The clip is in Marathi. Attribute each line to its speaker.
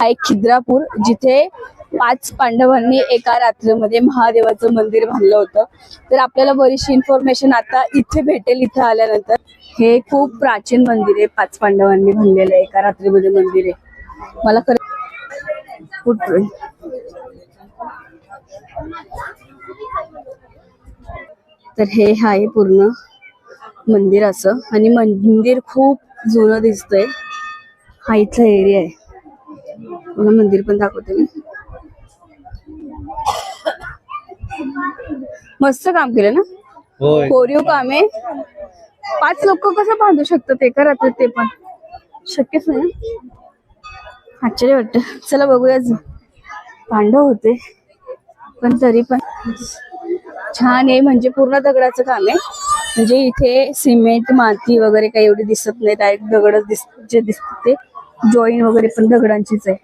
Speaker 1: आहे खिद्रापूर, जिथे 5 पांडवांनी एका रात्रीमध्ये महादेवाचं मंदिर बांधलं होतं. तर आपल्याला बरीचशी इन्फॉर्मेशन आता इथे भेटेल. इथे आल्यानंतर हे खूप प्राचीन मंदिर आहे, 5 पांडवांनी बांधलेलं एका रात्रीमध्ये मंदिर आहे. मला खरं तर हे आहे पूर्ण मंदिर असं, आणि मंदिर खूप जुनं दिसतंय. हा इथला एरिया आहे. मला मंदिर पण दाखवते मी. मस्त काम केलं ना, कोरीव काम आहे. 5 लोक कसं बांधू शकतात एका रात्रीत, ते पण शक्यच नाही. आश्चर्य वाटत. चला बघूया. पांडव होते पण तरी पण छान आहे. म्हणजे पूर्ण दगडाचं काम आहे. म्हणजे इथे सिमेंट माती वगैरे काही एवढी दिसत नाही. डायरेक्ट दगडच जे दिसत ते जॉईन वगैरे पण दगडांचीच आहे.